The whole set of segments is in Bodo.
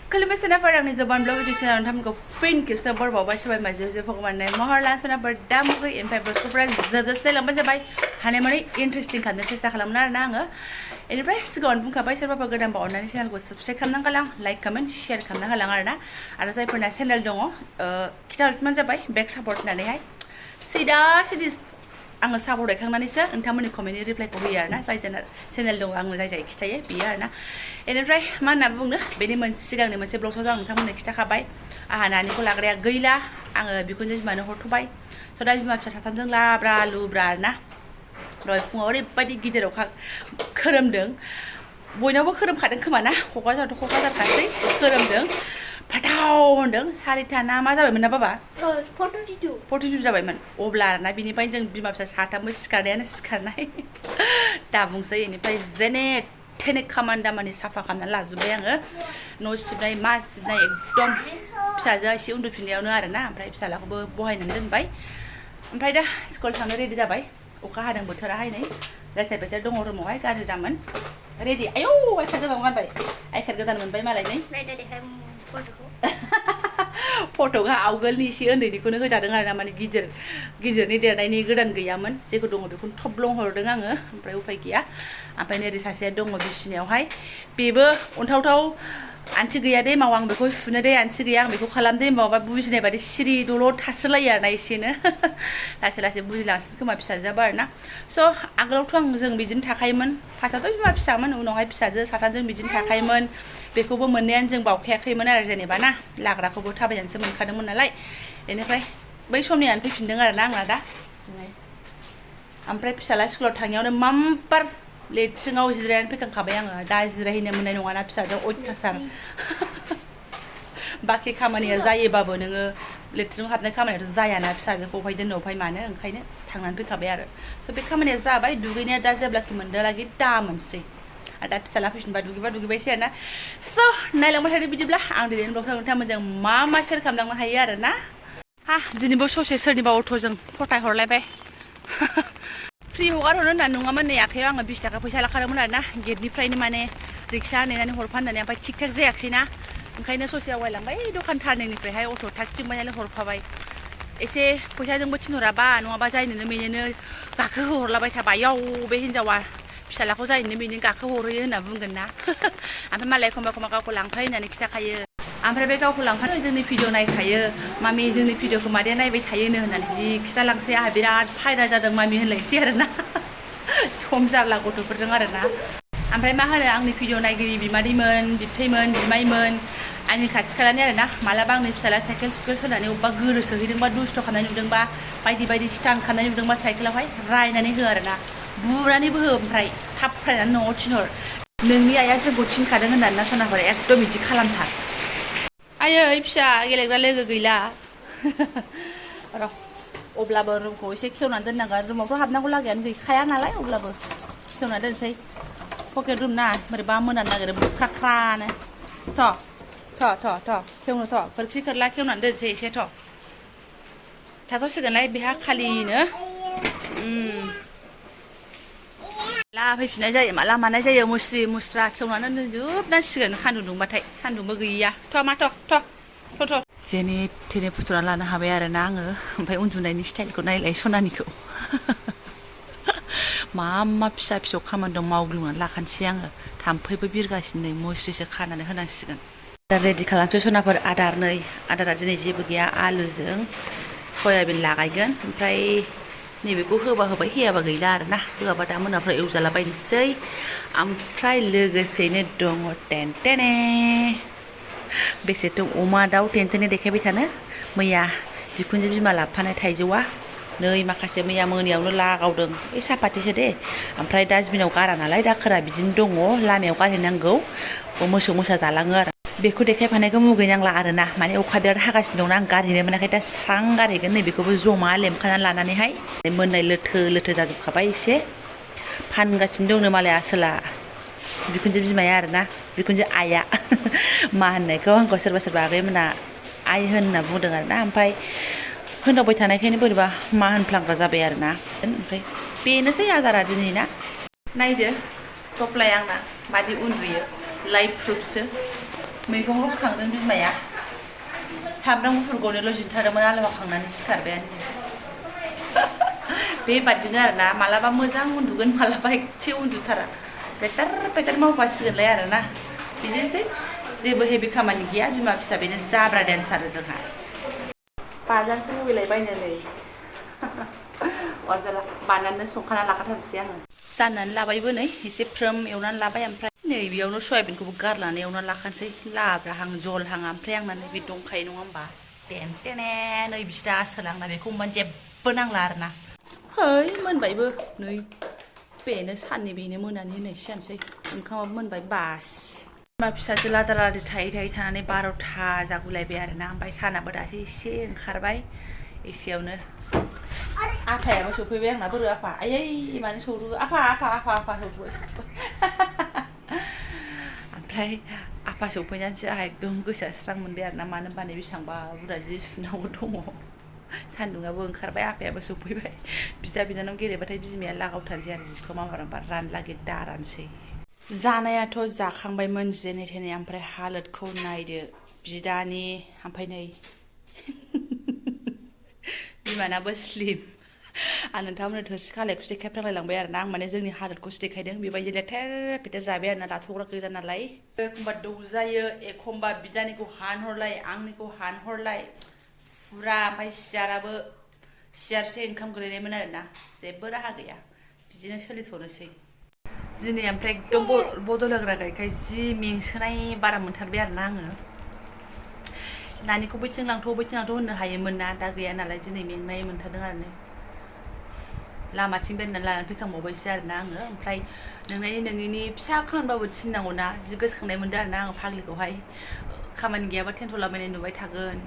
खुलुमबाय सोनाफोर आंनि जबानब्लग इउटुब चेनेलाव नोंथांमोनखौ फिन खेबसे बरबावबाय सबाय माजे भगवान महर लान सोनाफोर दा मुगै इनफाय बस्कुफोरा जोबजासे लांबानो जाबाय हानायमानि इन्टारेस्टिं खालामनो सेस्था खालामनो आरोना आङो बेनिफ्राय सिगाङावनो बुंखाबाय सोरबाफोर गोदानबा अननानै चेनेलखौ साबस्क्राइब खालामना गालां लाइक कमेन्ट शेयार खालामना गालां आरोना आरो जायफोरना चेनेल दङ खिथाहरबानो जाबाय बेक सापर्ट होननानैहाय सिदा सिदि आङो सापर्ट हैखांनानैसो नोंथांमोननि कमेन्टनि रिप्लाइखौ होयो आरोना जाय चेनेल दङ आङो जाय खिथायो बियो आरोना बेनिफ्राय मा होनना बुंनो बेनि सिगांनि मोनसे ब्लगआव आं नोंथांमोननो खिथाखाबाय आंहा नानिखौ लाग्राया गैला आङो बिखुनजो बिमानो हरथ'बाय स' दा बिमा फिसा साथामजों लाब्रा लुब्रा आरोना दहाय फुङाव ओरैबायदि गिदिर अखा खोरोमदों बयनावबो खोरोमखादों खोमा ना क'क्राझारावथ' क'क्राझारखासै खोरोमदों फाथाव होनदों सारिथा ना मा जाबायमोन ना बाबा 42 जाबायमोन अब्ला आरोना बिनिफ्राय जों बिमा फिसा साथामबो सिखारनायानो सिखारनाय दा बुंसै बेनिफ्राय जेने थेने खामानि दामानि साफा खालामनानै लाजोब्बाय आङो न' सिबनाय मा सिबनाय एकदम फिसाजोआ एसे उन्दुफिननायावनो आरोना ओमफ्राय फिसालाखौबो बहायनानै दोनबाय ओमफ्राय दा स्कुल थांनो रेडि जाबाय अखा हादों बोथोराहाय नै लेथेर बेथेर दङ रुमावहाय गाज्रि जामोन रेडि आयौ आइखार गोदान गानबाय आइखार गोदान मोनबाय मालाय नै फट'आ आवगोलनि एसे उन्दैनिखौनो होजादों आरोना माने गिदिरनि देरनायनि गोदान गैयामोन जेखौ दङ बेखौनो थब्लं हरदों आङो ओमफ्राय उफाय गैया ओमफ्राय नोरै सासेया दङ बिसिनायावहाय बेबो अन्थावथाव आनथि गैया दे माव आं बेखौ सुनो दे आनथि गैया आं बेखौ खालामदे माबा बुजिनाय बादि सिरि दलद थास्रोलायो आरोना एसेनो लासै लासै बुजिलांसिगोन खोमा फिसाजोआबो आरोना स' आगोलावथ' जों बिदिनो थाखायोमोन फार्स्टआवथ' बिमा फिसामोन उनावहाय फिसाजो साथामजों बिदिनो थाखायोमोन बेखौबो मोननायानो जों बावखायाखैमोन आरो जेनेबा ना लाग्राखौबो थाबायनानैसो मोनखादोंमोन नालाय बेनिफ्राय बै समनियानो फैफिनदों आरोना आंना दा ओमफ्राय फिसाला स्कुलाव थांनायावनो माम्पार लेट्रिनाव जिरायनानै फैखांखाबाय आङो दा जिरायहैनो मोननाय नङाना फिसाजों अयथासार बाखि खामानिया जायोबाबो नोङो लेट्रिनाव हाबनाय खामानियाथ' जायाना फिसाजोखौ अफाय दोननो अफाय मानो ओंखायनो थांनानै फैखाबाय आरो स' बे खामानिया जाबाय दुगैनाया दा जेब्लाखि मोनदोलागि दा मोनसै आरो दा फिसाला फैफिनबा दुगैबायसै आरोना स' नायलांबाय थादो बिदिब्ला आं दिनैनि ब्लगआव नोंथांमोनजों मा मा सेयार खालामलांनो हायो आरोना दिनैबो ससे सोरनिबा अट'जों फटाय हरलायबाय फ्रि हगार हरनो होननानै नङामोन नै आखायाव आङो 20 थाखा फैसा लाखादोंमोन आरोना गेटनिफ्रायनो माने रिक्सा नेनानै हरफा होननानै ओमफ्राय थिग थाक जायाखैना ओंखायनो ससे आवगायलांबाय दखान टार्निंनिफ्रायहाय अट' थाग थिंबाय नालाय हरफाबाय एसे फैसाजोंबो थिनहराबा नङाबा जायनोनो मेनोनो गाखोहोहरलाबाय थाबा याव बे हिनजावा फिसालाखौ जायनोनो मेनो गाखोहरहोयो होनना बुंगोन ना ओमफ्राय मालाय एखमबा गावखौ लांफायो होननानै खिथाखायो ओमफ्राय बे गावखौ लांफानो जोंनि भिडिअ नायखायो मामि जोंनि भिडिअखौ मादै नायबाय थायोनो होननानै जि खिथालांसै आंहा बिराद फायदा जादों मामि होनलायसै आरोना सम जाब्ला गथ'फोरजों आरोना ओमफ्राय मा होनो आंनि भिडिअ नायगिरि बिमादैमोन बिबथैमोन बिमायमोन आंनि खाथि खालानि आरोना मालाबा आंनि फिसाला साइकेल सुकेल सोनानै अबेबा गोरोसोहैदोंबा दुस्थ' खालामनाय नुदोंबा बायदि स्टान्ट खालामनाय नुदोंबा साइकेलावहाय रायनानै हो आरोना बुनानैबो हो ओमफ्राय थाब फरायनानै न'आव थिनहर नोंनि आइया जोंखौ थिनखादों होननानै ना सनाफोर एकदम बिदि खालामथार आयै फिसा गेलेग्रा लोगो गैला र' अब्लाबो रुमखौ एसे खेवनानै दोननांगोन रुमावथ' हाबनांगौ लागायानो गैखाया नालाय अब्लाबो खेवनानै दोनसै पकेट रुम ना बोरैबा मोनानो नागिरो बुख्राख्रानो थ' खेवनो थ' खोरखि खोरला खेवनानै दोनसै एसे थ' थाथ'सिगोनलाय बेहा खालिनो माला फैफिननाय जायो माला मानाय जायो मुस्रि मुस्रा खेवनानै दोनजोबनांसिगोन सान्दुं दुंबाथाय सान्दुंबो गैया थ' जेने थेने फुथुनानै लानो हाबाय आरोना आङो ओमफ्राय उन्दुनायनि स्टाइलखौ नायलाय सनानिखौ मा फिसा फिसौ खामानि दं मावग्लुंनानै लाखानोसै आङो थाम्फैबो बिरगासिनो नै मुस्रिसो खानानै होनांसिगोन दा रेडि खालामसै सनाफोर आदारा दिनै जेबो गैया आलुजों सयाबिन लागायगोन ओमफ्राय नैबेखौ होबा होबाय होयाबा गैला आरोना होआबा दा मोनाफ्राव एवजालाबायनोसै ओमफ्राय लोगोसेनो दङ टेनटेने बेसेथ' अमा दाउ टेनटेने देखायबाय थानो मैया बिखुनजो बिमा लाबोफानाय थाइजौआ नै माखासे मैया मोनायावनो लागावदों बे सापाथिसो दे ओमफ्राय डास्टबिनाव गारा नालाय दाखोरा बिदिनो दङ लामायाव गारहैनांगौ मोसौ मोसा जालाङो आरो बेखौ देखायफानायखौ मुगैनांला आरोना माने अखा बिराद हागासिनो दंना आं गारहैनो मोनाखै दा स्रां गारहैगोन नै बेखौबो जमा लेमखानानै लानानैहाय मोननाय लोथो जाजोबखाबाय एसे फानगासिनो दंनो मालाय आसोला बिखुनजो बिमाया आरोना बिखुनजो आइया मा होननायखौ आंखौ सोरबा आगैमोना आइ होनना बुंदों आरोना ओमफ्राय होनदावबाय थानायखायनो बोरैबा मा होनफ्लांग्रा जाबाय आरोना ओमफ्राय बेनोसै आदारा दिनै ना नायदो टप्लाया आंना मादि उन्दुयो लाइफ प्रुफसो मैगंल' हाखांदों बिमाया सामब्राम गुफुरखौनोल' जिन्थादोंमोन आलु हाखांनानै सिखारबायानो बेबादिनो आरोना मालाबा मोजां उन्दुगोन मालाबा एसे उन्दुथारा बेटार बेटार मावफासिगोनलाय आरोना बिदिनोसै जेबो हेभि खामानि गैया बिमा फिसा बेनो जाब्रा डेन्स आरो जोंहा बाजारसो लुबैलायबायनो नै अरजाला बानायनानै संखाना लाखाथारसै आङो जाननानै लाबायबो नै एसे फ्रोम एवनानै लाबाय ओमफ्राय नै बेयावनो सयाबिनखौबो गारनानै एवनानै लाखानोसै लाब्राहां जलहां ओमफ्राय आंना नैबे दंखायो नङा होमबा टेनटेने नै बिदा सोलांना बेखौ होमबानो जेबो नांला आरोना है मोनबायबो नै बेनो साननि बेनो मोनानि होननायसो जानोसै ओंखामाबो मोनबाय बास बिमा फिसाजो लादा लादि थायै थायै थानानै 12था जागुलायबाय आरोना ओमफ्राय सानाबो दासो एसे ओंखारबाय एसेयावनो आफायाबो सफैबाय आंना बोरो आफा आयै मानो सौरो आफा सौफैबाय ओमफ्राय आफा सौफैनानैसो आंहा एकदम गोसोआ स्रां मोनबाय आरोना मानो होनबा नै बेसेबांबा बुरजा जि सुनांगौ दङ सान्दुङाबो ओंखारबाय आफायाबो सौफैबाय बिदा बिनानाव गेलेबाथाय बिमाया लागावथारसै आरो जिखौ माबाराबा रानलागे दारानसै जानायाथ' जाखांबायमोन जेने थेने ओमफ्राय हालोदखौ नायदो बिदानि ओमफ्राय नै बिमानाबो स्लिम आं नोंथांमोननो थोरसि खालायखौसो देखायफ्लांलायलांबाय आरोना आं माने जोंनि हालोदखौसो देखायदों बेबायदि लेथेर फेथेर जाबाय आरोना लाथ'ग्रा गैला नालाय एखमबा दौजायो एखमबा बिदानिखौ हानहरलाय आंनिखौ हानहरलाय फुरा ओमफ्राय सियारसे ओंखाम गोलैनायमोन आरोना जेबो राहा गैया बिदिनो सोलिथ'नोसै दिनै ओमफ्राय एकदम बदल होग्रा गायखाय जि मेंसोनाय बारा मोनथारबाय आरोना आङो नानिखौ बैथिं लांथ' होननो हायोमोन ना दा गैया नालाय दिनै मेंनाय मोनथारदों आरो नै लामाथिं बेरायनानै लानानै फैखांबावबायसो आरोना आङो ओमफ्राय नोंनि फिसा खामानिबाबो थिननांगौना जि गोसोखांनाय मोनदों आरोना आङो फाग्लिखौहाय खामानि गैयाबा टेनथ'लाबायनाय नुबाय थागोन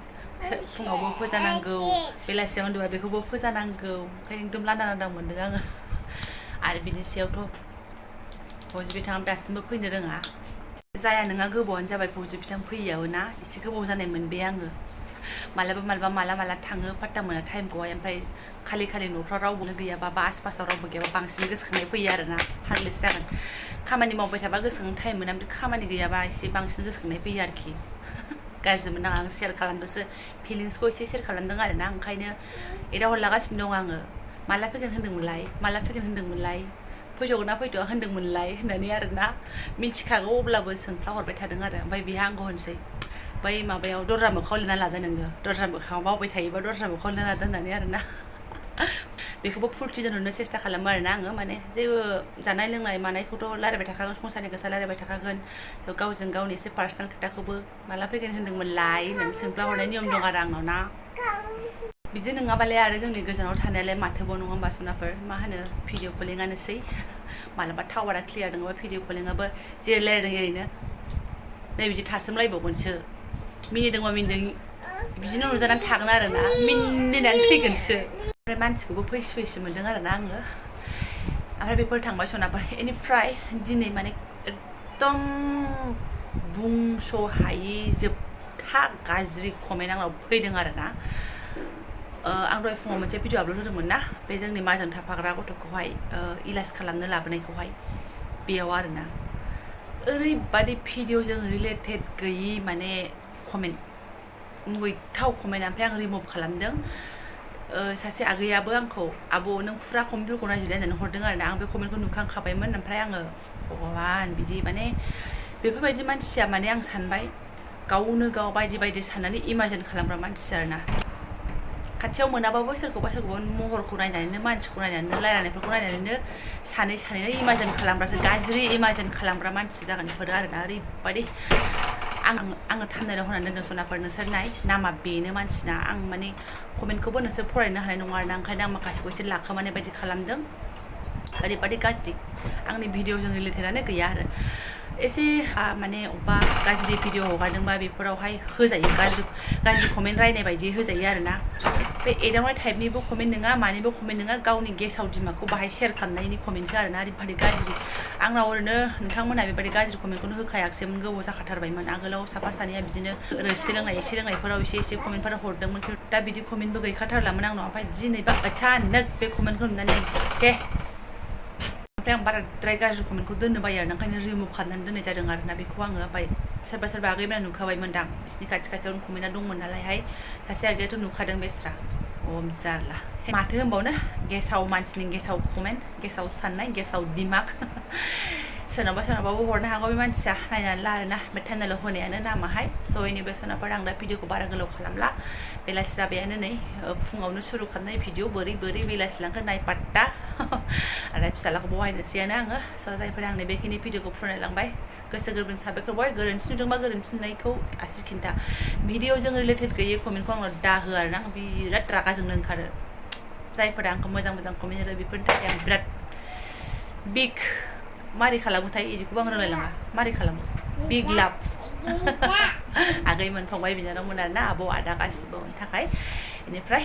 फुङावबो फोजानांगौ बेलासियाव उन्दुबा बेखौबो फोजानांगौ ओंखायनो एकदम लांदां मोनदों आङो आरो बिनि सायावथ' फौजि बिथाङा दासिमबो फैनो रोङा जाया नङा गोबावानो जाबाय फौजि बिथां फैयाबो ना एसे गोबाव जानाय मोनबाय आङो माला थाङो पात्ता मोना टाइमखौहाय ओमफ्राय खालि न'फ्राव रावबो गैयाबा बा आसपासाव रावबो गैयाबा बांसिन गोसोखांनाय फैयो आरोना हार्डलेस जागोन खामानि मावबाय थाबा गोसोखांनो टाइम मोना ओमफ्राय खामानि गैयाबा एसे बांसिन गोसोखांनाय फैयो आरोखि गाज्रि मोनदों आं शेयार खालामदोंसो फिलिंसखौ एसे शेयार खालामदों आरोना ओंखायनो एदावहरलागासिनो दं आङो माला फैगोन होनदोंमोनलाय फैथ'गोना फैथ'आ होनदोंमोनलाय होननानै आरोना मिन्थिखागौ अब्लाबो सोंफ्ला हरबाय थादों आरो ओमफ्राय बेहा आंखौ होनसै बै माबायाव दरजा मोखाङाव लिरना लादो नोङो दरजा मोखाङाव मावबाय थायोबा दरजा मोखाङाव लिरना लादो होननानै आरोना बेखौबो फुरथि दोनहरनो सेस्था खालामो आरोना आङो माने जेबो जानाय लोंनाय मानायखौथ' रायलायबाय थाखागोन संसारनि खोथा रायलायबाय थाखागोन गावजों गावनि एसे पार्सनेल खोथाखौबो माला फैगोन होनदोंमोनलाय होननानै सोंफ्ला हरनाय नियम दं आरो आंनाव ना बिदि नङाबालाय आरो जोंनि गोजानाव थानायालाय माथोबाव नङा होमबा सनाफोर मा होनो भिडिअ कलिंआनोसै मालाबा टावारा क्लियार नङाबा भिडिअ कलिंआबो जेरै रायलायदों ओरैनो नै बिदि थासोमलायबावगोनसो मिनिदोंबा मिनिदों बिदिनो नुजानानै थागोन आरोना मिनिनानै थैगोनसो ओमफ्राय मानसिखौबो फैसो मोनदों आरोना आङो ओमफ्राय बेफोर थांबाय सनाफोर बेनिफ्राय दिनै माने एकदम बुंस' हायि जोबथा गाज्रि कमेन्ट आंनाव फैदों आरोना आं दहाय फुङाव मोनसे भिडिअ आपल'ड होदोंमोन ना बे जोंनि माजों थाफाग्रा गथ'खौहाय इलाज खालामनो लाबोनायखौहाय बेयाव आरोना ओरैबादि भिडिअजों रिलेटेड गैयि माने कमेन्ट मुगैथाव कमेन्ट ओमफ्राय आं रिमुभ खालामदों सासे आगैयाबो आंखौ आब' नों फुरा कमेन्टफोरखौ नायजोबनाय होननानै हरदों आरोना आं बे कमेन्टखौ नुखांखाबायमोन ओमफ्राय आङो भगवान बिदि माने बेफोरबायदि मानसिया माने आं सानबाय गावनो गाव बायदि साननानै इमाजिन खालामग्रा मानसि आरोना खाथियाव मोनाबाबो सोरखौबा महरखौ नायनानैनो मानसिखौ नायनानैनो रायलायनायफोरखौ नायनानैनो सानैनो इमाजिन खालामग्रासो गाज्रि इमाजिन खालामग्रा मानसि जागोन बेफोरो आरोना ओरैबादि आङो थामनायनाव होनानै दोनदों सनाफोर नोंसोर नाय नामा बेनो मानसिना आं माने कमेन्टखौबो नोंसोर फरायनो हानाय नङा आरोना ओंखायनो आं माखासेखौ एसे लाखोमानाय बायदि खालामदों ओरैबादि गाज्रि आंनि भिडिअजों रिलेटेडानो गैया आरो एसे माने अबेबा गाज्रि भिडिअ हगारदोंबा बेफोरावहाय होजायो गाज्रि कमेन्ट रायनाय बायदि होजायो आरोना बे एदावनाय टाइपनिबो कमेन्ट नङा मानिबो कमेन्ट नङा गावनि गेसाव दिमागखौ बाहाय शेयार खालामनायनि कमेन्टसो आरोना ओरैबादि गाज्रि आंनाव ओरैनो नोंथांमोनहा बेबादि गाज्रि कमेन्टखौनो होखायाखैमोन गोबाव जाखाथारबायमोन आगोलाव साफा सानैया बिदिनो रोसि लोंनायफोराव एसे कमेन्टफोर हरदोंमोन दा बिदि कमेन्टबो गैखाथारलामोन आंनाव ओमफ्राय दिनैबा अचानक बे कमेन्टखौ नुनानै एसे ओमफ्राय आं बाराद्राय गाज्रि कमेन्टखौ दोननो बायो आरो ओंखायनो रिमुभ खालामनानै दोननाय जादों आरोना बेखौ आङो ओमफ्राय सोरबा आगैमोना नुखाबायमोनदां बिसिनि खाथियावनो कमेन्टआ दंमोन नालायहाय सासे आगैयाथ' नुखादों बेस्रा जारला माथो होनबावनो गेसाव मानसिनि गेसाव कमेन्ट गेसाव साननाय गेसाव दिमाग सोरनावबाबो हरनो हागौ बे मानसिया नायनानै ला आरोना बे टाइनेल होनायानो नामाहाय स' एनिवे सोनाफोर आं दा भिडिअखौ बारा गोलाव खालामला बेलासि जाबायानो नै फुङावनो सुरु खालामनाय भिडिअ बोरै बेलासि लांखो नायपाट्टा आरो फिसालाखौ बहायनोसैयानो आङो स' जायफोरा आंनि बेखिनि भिडिअखौ फोरमायलांबाय गोसो गोरबोनि साबायखर बावबाय गोरोन्थि नुदोंबा गोरोन्थि नुनायखौ आसि खिन्था भिडिअजों रिलेटेड गैयै कमेन्टखौ आंनाव दाहो आरोना आं बिराद रागा जोंनो ओंखारो जायफोरा आंखौ मोजां कमेन्ट होयो बेफोरनि थाखाय आं बिराद बिग मारै खालामोथाय इदिखौबो आं रोंलायलाङा मारै खालामो बिग लाभ आगैमोन फंबाय बिनानावमोन आरोना आब' आदा गासिबोनि थाखाय बेनिफ्राय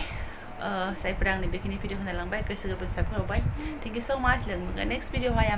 जायफोरा आंनि बेखिनि भिडिअ होनालांबाय गोसो गोरबोनि साबायखर बावबाय थेंक इउ स' माच लोगो मोनगोन नेक्स्ट भिडिअआवहाय